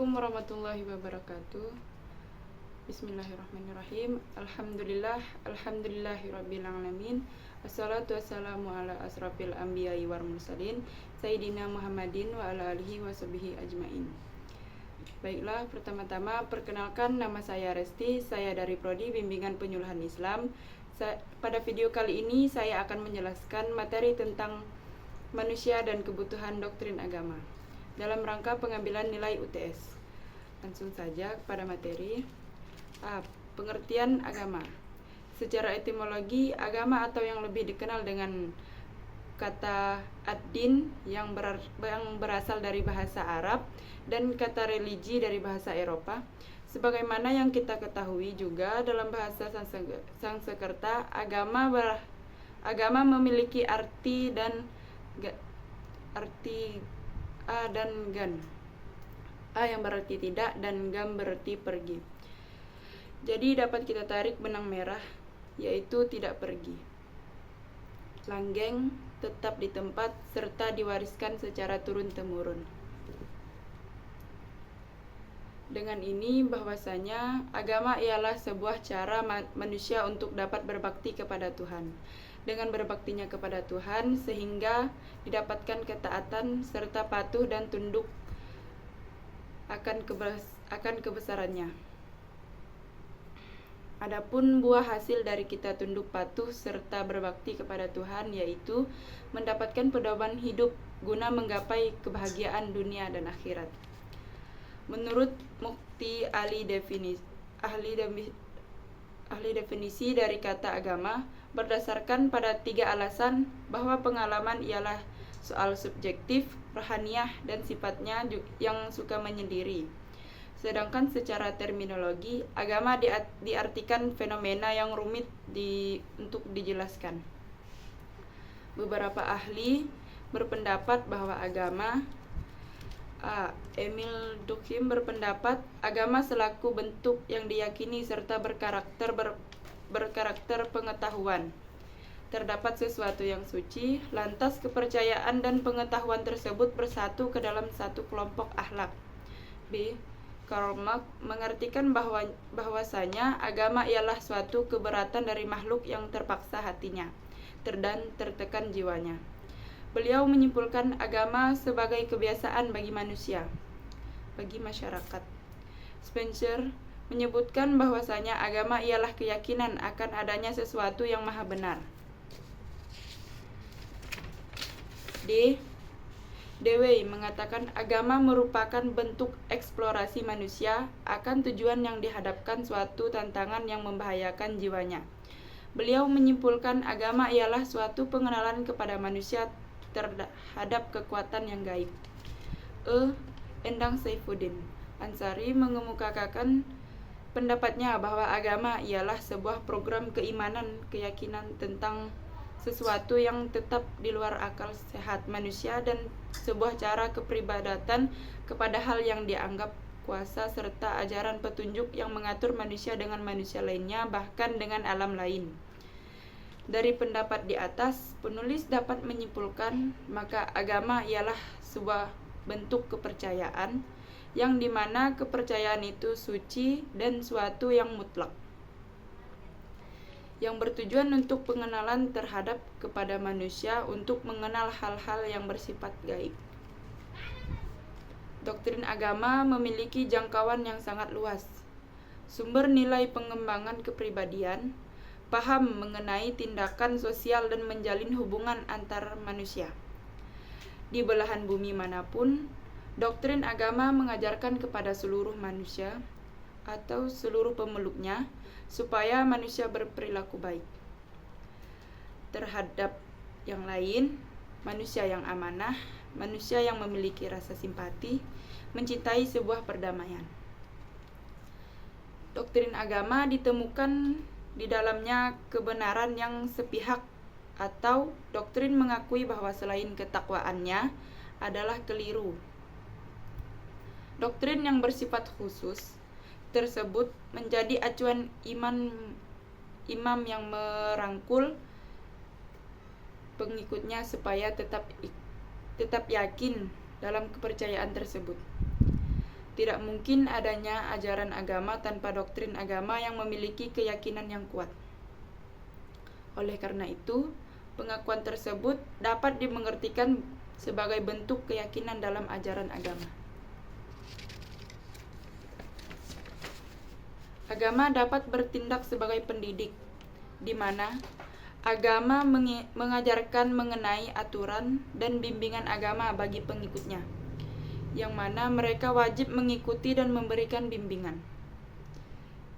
Assalamualaikum warahmatullahi wabarakatuh. Bismillahirrahmanirrahim. Alhamdulillahirabbil alamin. Wassalatu wassalamu ala asrafil anbiya'i wal mursalin Sayyidina Muhammadin wa ala alihi washabihi ajmain. Baiklah, pertama-tama perkenalkan, nama saya Resti, saya dari Prodi Bimbingan Penyuluhan Islam. Pada video kali ini saya akan menjelaskan materi tentang manusia dan kebutuhan doktrin agama dalam rangka pengambilan nilai UTS. Langsung saja kepada materi. Pengertian agama. Secara etimologi, agama atau yang lebih dikenal dengan kata ad-din yang berasal dari bahasa Arab dan kata religi dari bahasa Eropa. Sebagaimana yang kita ketahui juga dalam bahasa Sanskerta, agama memiliki arti A dan gan. A yang berarti tidak dan gam berarti pergi. Jadi dapat kita tarik benang merah, yaitu tidak pergi, langgeng, tetap di tempat, serta diwariskan secara turun-temurun. Dengan ini bahwasanya agama ialah sebuah cara manusia untuk dapat berbakti kepada Tuhan. Dengan berbaktinya kepada Tuhan sehingga didapatkan ketaatan serta patuh dan tunduk akan kebesarannya. Adapun buah hasil dari kita tunduk patuh serta berbakti kepada Tuhan yaitu mendapatkan pedoman hidup guna menggapai kebahagiaan dunia dan akhirat. Menurut Mukti ahli definisi dari kata agama berdasarkan pada 3 alasan bahwa pengalaman ialah soal subjektif, rohaniah, dan sifatnya yang suka menyendiri. Sedangkan secara terminologi, agama diartikan fenomena yang rumit untuk dijelaskan. Beberapa ahli berpendapat bahwa agama Emil Durkheim berpendapat agama selaku bentuk yang diyakini serta berkarakter pengetahuan. Terdapat sesuatu yang suci, lantas kepercayaan dan pengetahuan tersebut bersatu ke dalam satu kelompok akhlak. B. Karl Marx mengartikan bahwasanya agama ialah suatu keberatan dari makhluk yang terpaksa hatinya dan tertekan jiwanya. Beliau menyimpulkan agama sebagai kebiasaan bagi manusia, bagi masyarakat. Spencer menyebutkan bahwasanya agama ialah keyakinan akan adanya sesuatu yang maha benar. D. Dewey mengatakan agama merupakan bentuk eksplorasi manusia akan tujuan yang dihadapkan suatu tantangan yang membahayakan jiwanya. Beliau menyimpulkan agama ialah suatu pengenalan kepada manusia terhadap kekuatan yang gaib. Endang Saifuddin Ansari mengemukakan pendapatnya bahwa agama ialah sebuah program keyakinan tentang sesuatu yang tetap di luar akal sehat manusia dan sebuah cara kepribadatan kepada hal yang dianggap kuasa serta ajaran petunjuk yang mengatur manusia dengan manusia lainnya bahkan dengan alam lain. Dari pendapat di atas, penulis dapat menyimpulkan maka agama ialah sebuah bentuk kepercayaan yang dimana kepercayaan itu suci dan suatu yang mutlak, yang bertujuan untuk pengenalan terhadap kepada manusia untuk mengenal hal-hal yang bersifat gaib. Doktrin agama memiliki jangkauan yang sangat luas. Sumber nilai pengembangan kepribadian, paham mengenai tindakan sosial dan menjalin hubungan antar manusia. Di belahan bumi manapun, doktrin agama mengajarkan kepada seluruh manusia atau seluruh pemeluknya supaya manusia berperilaku baik terhadap yang lain, manusia yang amanah, manusia yang memiliki rasa simpati, mencintai sebuah perdamaian. Doktrin agama ditemukan di dalamnya kebenaran yang sepihak atau doktrin mengakui bahwa selain ketakwaannya adalah keliru. Doktrin yang bersifat khusus tersebut menjadi acuan imam yang merangkul pengikutnya supaya tetap yakin dalam kepercayaan tersebut. Tidak mungkin adanya ajaran agama tanpa doktrin agama yang memiliki keyakinan yang kuat. Oleh karena itu, pengakuan tersebut dapat dimengertikan sebagai bentuk keyakinan dalam ajaran agama. Agama dapat bertindak sebagai pendidik, di mana agama mengajarkan mengenai aturan dan bimbingan agama bagi pengikutnya, yang mana mereka wajib mengikuti dan memberikan bimbingan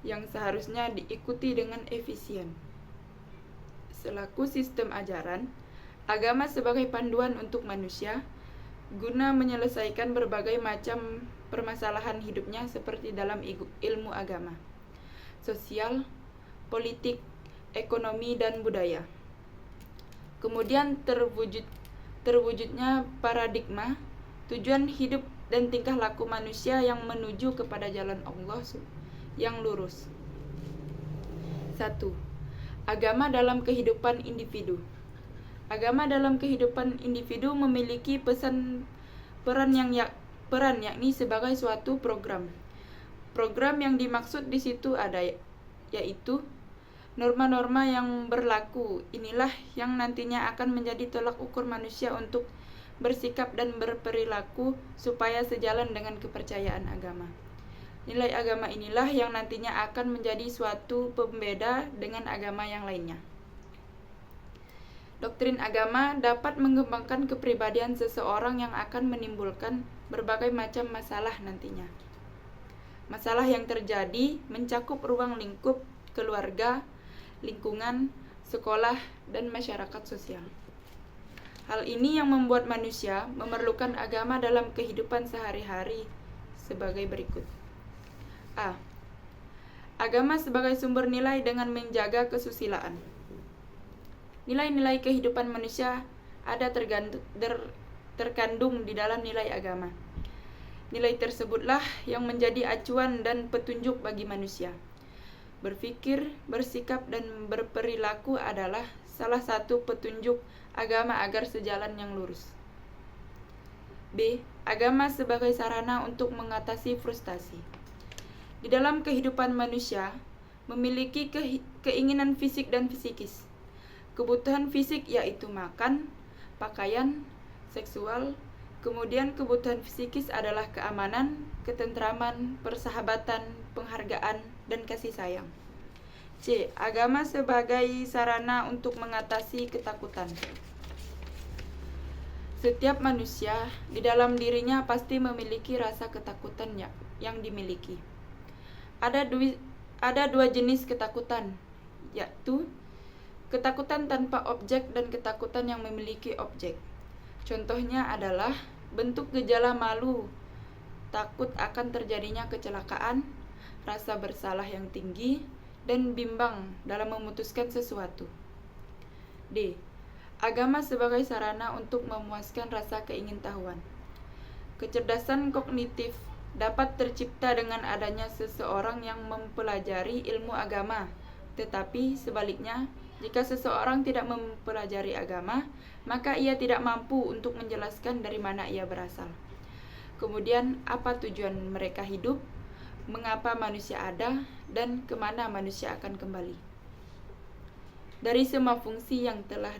yang seharusnya diikuti dengan efisien. Selaku sistem ajaran, agama sebagai panduan untuk manusia guna menyelesaikan berbagai macam permasalahan hidupnya seperti dalam ilmu agama, sosial, politik, ekonomi, dan budaya. Kemudian terwujudnya paradigma tujuan hidup dan tingkah laku manusia yang menuju kepada jalan Allah yang lurus. 1. Agama dalam kehidupan individu. Agama dalam kehidupan individu memiliki peran yakni sebagai suatu program. Program yang dimaksud di situ yaitu norma-norma yang berlaku. Inilah yang nantinya akan menjadi tolak ukur manusia untuk bersikap dan berperilaku supaya sejalan dengan kepercayaan agama. Nilai agama inilah yang nantinya akan menjadi suatu pembeda dengan agama yang lainnya. Doktrin agama dapat mengembangkan kepribadian seseorang yang akan menimbulkan berbagai macam masalah nantinya. Masalah yang terjadi mencakup ruang lingkup keluarga, lingkungan, sekolah, dan masyarakat sosial. Hal ini yang membuat manusia memerlukan agama dalam kehidupan sehari-hari sebagai berikut. A. Agama sebagai sumber nilai dengan menjaga kesusilaan. Nilai-nilai kehidupan manusia ada terkandung di dalam nilai agama. Nilai tersebutlah yang menjadi acuan dan petunjuk bagi manusia. Berpikir, bersikap, dan berperilaku adalah salah satu petunjuk agama agar sejalan yang lurus. B. Agama sebagai sarana untuk mengatasi frustasi. Di dalam kehidupan manusia memiliki keinginan fisik dan psikis. Kebutuhan fisik yaitu makan, pakaian, seksual. Kemudian kebutuhan psikis adalah keamanan, ketentraman, persahabatan, penghargaan, dan kasih sayang. C. Agama sebagai sarana untuk mengatasi ketakutan. Setiap manusia di dalam dirinya pasti memiliki rasa ketakutan yang dimiliki. Ada dua jenis ketakutan, yaitu ketakutan tanpa objek dan ketakutan yang memiliki objek. Contohnya adalah bentuk gejala malu, takut akan terjadinya kecelakaan, rasa bersalah yang tinggi, dan bimbang dalam memutuskan sesuatu. D. Agama sebagai sarana untuk memuaskan rasa keingintahuan. Kecerdasan kognitif dapat tercipta dengan adanya seseorang yang mempelajari ilmu agama, tetapi sebaliknya, jika seseorang tidak mempelajari agama, maka ia tidak mampu untuk menjelaskan dari mana ia berasal. Kemudian, apa tujuan mereka hidup, mengapa manusia ada, dan kemana manusia akan kembali. Dari semua fungsi yang telah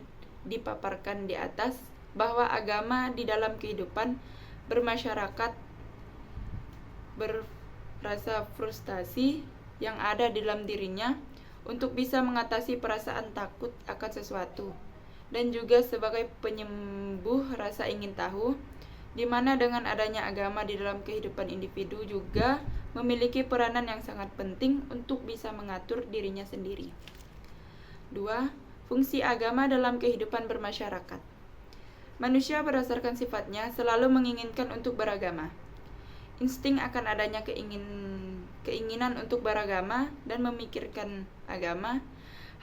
dipaparkan di atas, bahwa agama di dalam kehidupan bermasyarakat berasa frustasi yang ada di dalam dirinya untuk bisa mengatasi perasaan takut akan sesuatu, dan juga sebagai penyembuh rasa ingin tahu, di mana dengan adanya agama di dalam kehidupan individu juga memiliki peranan yang sangat penting untuk bisa mengatur dirinya sendiri. 2. Fungsi agama dalam kehidupan bermasyarakat. Manusia berdasarkan sifatnya selalu menginginkan untuk beragama. Insting akan adanya keinginan untuk beragama dan memikirkan agama.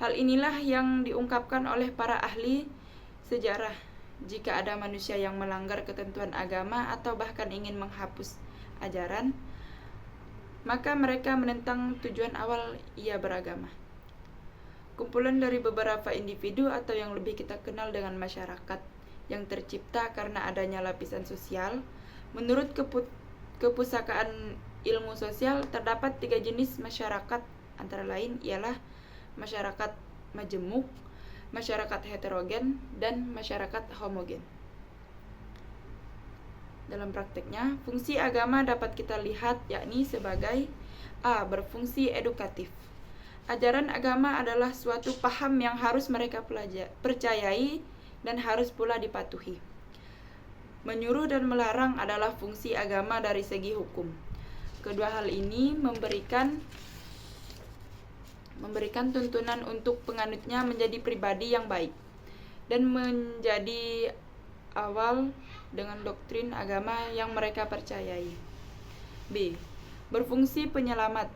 Hal inilah yang diungkapkan oleh para ahli sejarah. Jika ada manusia yang melanggar ketentuan agama atau bahkan ingin menghapus ajaran, maka mereka menentang tujuan awal ia beragama. Kumpulan dari beberapa individu atau yang lebih kita kenal dengan masyarakat yang tercipta karena adanya lapisan sosial, menurut kepustakaan ilmu sosial terdapat 3 jenis masyarakat, antara lain ialah masyarakat majemuk, masyarakat heterogen, dan masyarakat homogen. Dalam prakteknya, fungsi agama dapat kita lihat yakni sebagai A. Berfungsi edukatif. Ajaran agama adalah suatu paham yang harus mereka percayai dan harus pula dipatuhi. Menyuruh dan melarang adalah fungsi agama dari segi hukum. Kedua hal ini memberikan tuntunan untuk penganutnya menjadi pribadi yang baik dan menjadi awal dengan doktrin agama yang mereka percayai. B. Berfungsi penyelamat.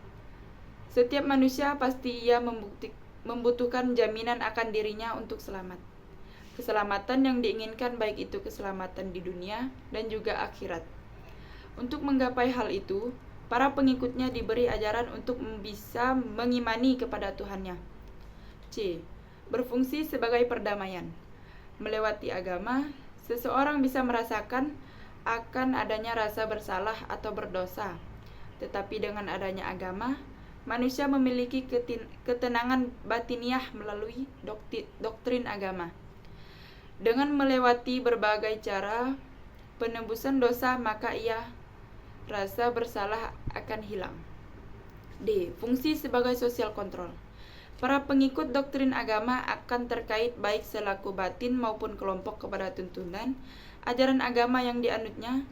Setiap manusia pasti ia membutuhkan jaminan akan dirinya untuk selamat. Keselamatan yang diinginkan baik itu keselamatan di dunia dan juga akhirat. Untuk menggapai hal itu, para pengikutnya diberi ajaran untuk bisa mengimani kepada Tuhannya. C. Berfungsi sebagai perdamaian. Melewati agama, seseorang bisa merasakan akan adanya rasa bersalah atau berdosa. Tetapi dengan adanya agama, manusia memiliki ketenangan batiniah melalui doktrin agama. Dengan melewati berbagai cara penebusan dosa, maka rasa bersalah akan hilang. D. Fungsi sebagai sosial kontrol. Para pengikut doktrin agama akan terkait baik selaku batin maupun kelompok kepada tuntunan ajaran agama yang dianutnya.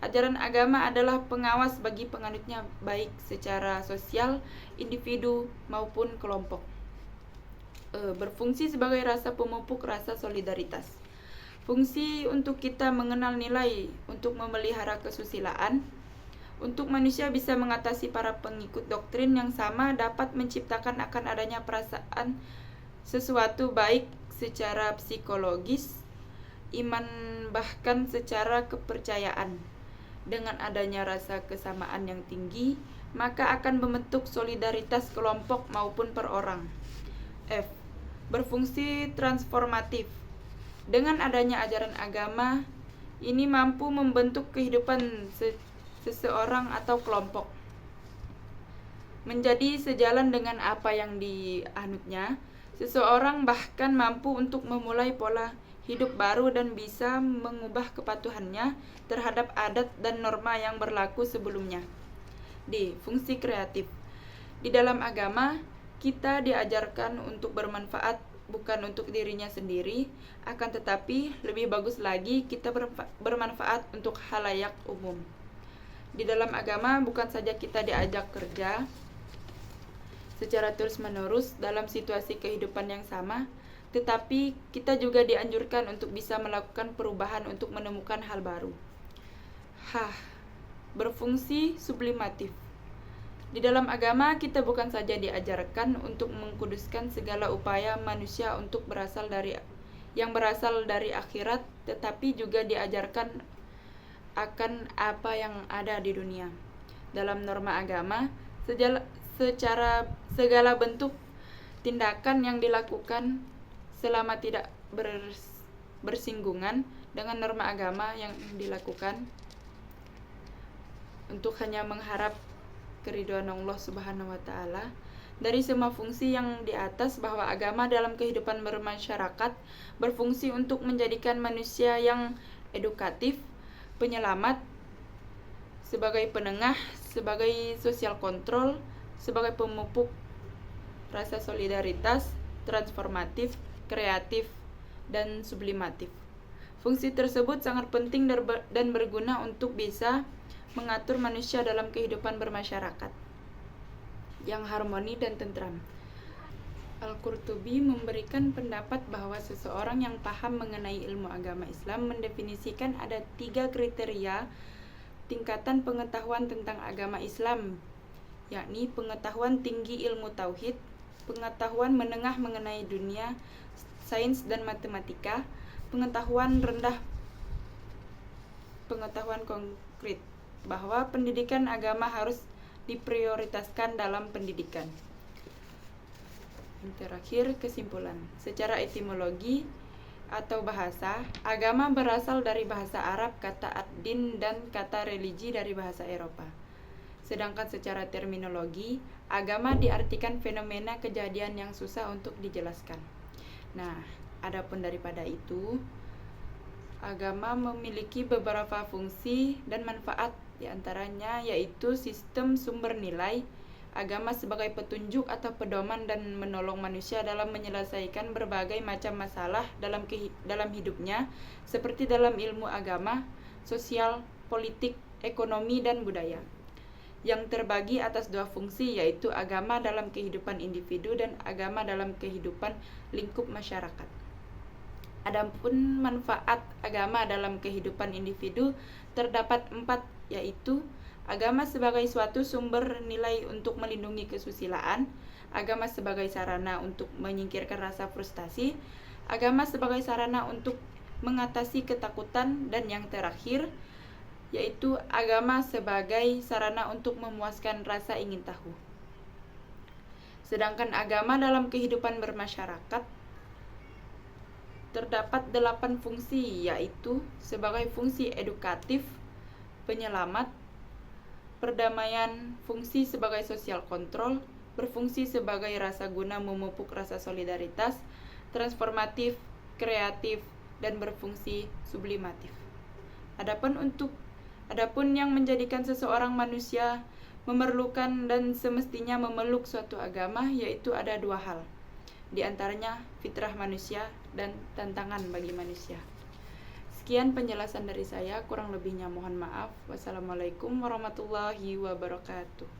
Ajaran agama adalah pengawas bagi penganutnya baik secara sosial, individu maupun kelompok. Berfungsi sebagai rasa pemupuk rasa solidaritas. Fungsi untuk kita mengenal nilai untuk memelihara kesusilaan. Untuk manusia bisa mengatasi para pengikut doktrin yang sama dapat menciptakan akan adanya perasaan sesuatu baik secara psikologis, iman bahkan secara kepercayaan. Dengan adanya rasa kesamaan yang tinggi, maka akan membentuk solidaritas kelompok maupun per orang. F. Berfungsi transformatif. Dengan adanya ajaran agama, ini mampu membentuk kehidupan seseorang atau kelompok menjadi sejalan dengan apa yang dianutnya. Seseorang bahkan mampu untuk memulai pola hidup baru dan bisa mengubah kepatuhannya terhadap adat dan norma yang berlaku sebelumnya. D. Fungsi kreatif. Di dalam agama, kita diajarkan untuk bermanfaat bukan untuk dirinya sendiri, akan tetapi lebih bagus lagi kita bermanfaat untuk khalayak umum. Di dalam agama bukan saja kita diajak kerja secara terus-menerus dalam situasi kehidupan yang sama, tetapi kita juga dianjurkan untuk bisa melakukan perubahan untuk menemukan hal baru. H. Berfungsi sublimatif. Di dalam agama kita bukan saja diajarkan untuk mengkuduskan segala upaya manusia untuk berasal dari akhirat, tetapi juga diajarkan akan apa yang ada di dunia. Dalam norma agama, segala bentuk tindakan yang dilakukan selama tidak bersinggungan dengan norma agama yang dilakukan untuk hanya mengharap keridhaan Allah Subhanahu wa taala. Dari semua fungsi yang di atas, bahwa agama dalam kehidupan bermasyarakat berfungsi untuk menjadikan manusia yang edukatif, penyelamat, sebagai penengah, sebagai sosial kontrol, sebagai pemupuk rasa solidaritas, transformatif, kreatif, dan sublimatif. Fungsi tersebut sangat penting dan berguna untuk bisa mengatur manusia dalam kehidupan bermasyarakat yang harmoni dan tentram. Al-Qurtubi memberikan pendapat bahwa seseorang yang paham mengenai ilmu agama Islam mendefinisikan ada 3 kriteria tingkatan pengetahuan tentang agama Islam, yakni pengetahuan tinggi ilmu tauhid, pengetahuan menengah mengenai dunia, sains dan matematika, pengetahuan rendah, pengetahuan konkret, bahwa pendidikan agama harus diprioritaskan dalam pendidikan. Yang terakhir, kesimpulan. Secara etimologi, atau bahasa. Agama berasal dari bahasa Arab, kata ad-din, dan kata religi dari bahasa Eropa. Sedangkan secara terminologi, agama diartikan fenomena kejadian yang susah untuk dijelaskan. Nah, adapun daripada itu, agama memiliki beberapa fungsi dan manfaat, diantaranya yaitu sistem sumber nilai. Agama sebagai petunjuk atau pedoman dan menolong manusia dalam menyelesaikan berbagai macam masalah dalam hidupnya, seperti dalam ilmu agama, sosial, politik, ekonomi, dan budaya, yang terbagi atas dua fungsi, yaitu agama dalam kehidupan individu dan agama dalam kehidupan lingkup masyarakat. Adapun manfaat agama dalam kehidupan individu terdapat 4, yaitu agama sebagai suatu sumber nilai untuk melindungi kesusilaan, agama sebagai sarana untuk menyingkirkan rasa frustasi, agama sebagai sarana untuk mengatasi ketakutan, dan yang terakhir yaitu agama sebagai sarana untuk memuaskan rasa ingin tahu. Sedangkan agama dalam kehidupan bermasyarakat terdapat 8 fungsi, yaitu sebagai fungsi edukatif, penyelamat, perdamaian, fungsi sebagai sosial kontrol, berfungsi sebagai rasa guna memupuk rasa solidaritas, transformatif, kreatif, dan berfungsi sublimatif. Adapun yang menjadikan seseorang manusia memerlukan dan semestinya memeluk suatu agama, yaitu ada 2 hal. Di antaranya fitrah manusia dan tantangan bagi manusia. Sekian penjelasan dari saya, kurang lebihnya mohon maaf. Wassalamualaikum warahmatullahi wabarakatuh.